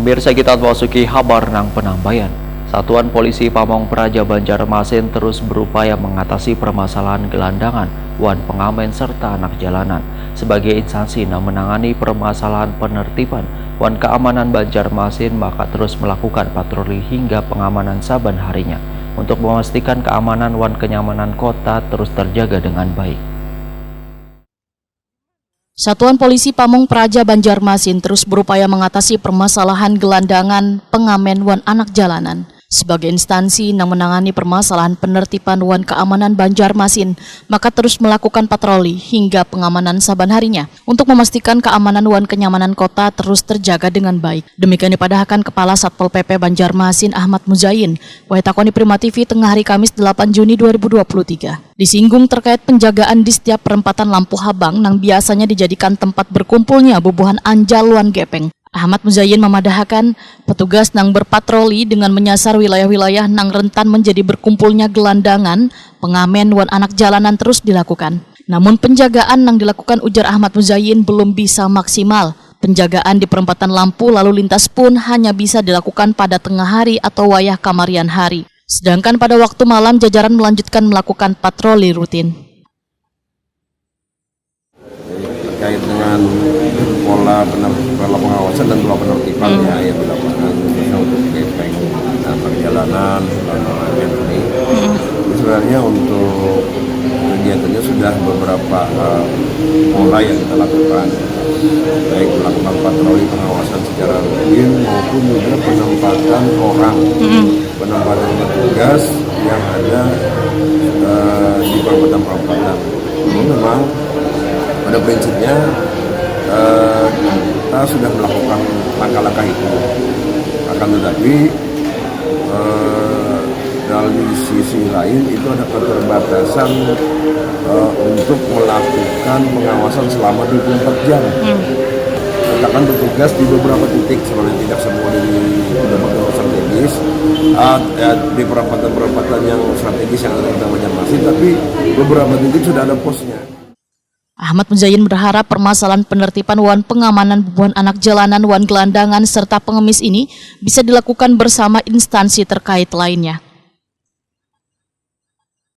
Pemirsa, kita memasuki kabar nang penambayan. Satuan Polisi Pamong Praja Banjarmasin terus berupaya mengatasi permasalahan gelandangan, wan pengamen serta anak jalanan. Sebagai instansi yang menangani permasalahan penertiban wan keamanan Banjarmasin, maka terus melakukan patroli hingga pengamanan saban harinya untuk memastikan keamanan wan kenyamanan kota terus terjaga dengan baik. Satuan Polisi Pamong Praja Banjarmasin terus berupaya mengatasi permasalahan gelandangan pengamen wan anak jalanan. Sebagai instansi yang menangani permasalahan penertiban wan keamanan Banjarmasin, maka terus melakukan patroli hingga pengamanan saban harinya untuk memastikan keamanan wan kenyamanan kota terus terjaga dengan baik. Demikian dipadahkan Kepala Satpol PP Banjarmasin Ahmad Muzain, Waitakoni Prima TV tengah hari Kamis 8 Juni 2023. Disinggung terkait penjagaan di setiap perempatan lampu habang yang biasanya dijadikan tempat berkumpulnya bubuhan anjal wan gepeng. Ahmad Muzain memadahkan petugas nang berpatroli dengan menyasar wilayah-wilayah nang rentan menjadi berkumpulnya gelandangan, pengamen wan anak jalanan terus dilakukan. Namun penjagaan nang dilakukan, ujar Ahmad Muzain, belum bisa maksimal. Penjagaan di perempatan lampu lalu lintas pun hanya bisa dilakukan pada tengah hari atau wayah kamarian hari. Sedangkan pada waktu malam jajaran melanjutkan melakukan patroli rutin. Terkait dengan pola pengawasan dan pola penertiban yang dilakukan khususnya untuk gepeng perjalanan pengamen ini, sebenarnya untuk kegiatannya sudah beberapa pola yang kita lakukan, baik melakukan patroli pengawasan secara rutin maupun juga penempatan orang, penempatan petugas yang ada di perempatan-perempatan. Ini memang pada prinsipnya kita sudah melakukan langkah-langkah itu, akan tetapi dari sisi lain itu ada keterbatasan untuk melakukan pengawasan selama 24 jam. Katakan bertugas di beberapa titik, sebenarnya tidak semua di tempat-tempat strategis, di perempatan-perempatan yang strategis yang ada di Banjarmasin, tapi beberapa titik sudah ada posnya. Ahmad Muzain berharap permasalahan penertiban wan pengamanan bubuhan anak jalanan, wan gelandangan, serta pengemis ini bisa dilakukan bersama instansi terkait lainnya.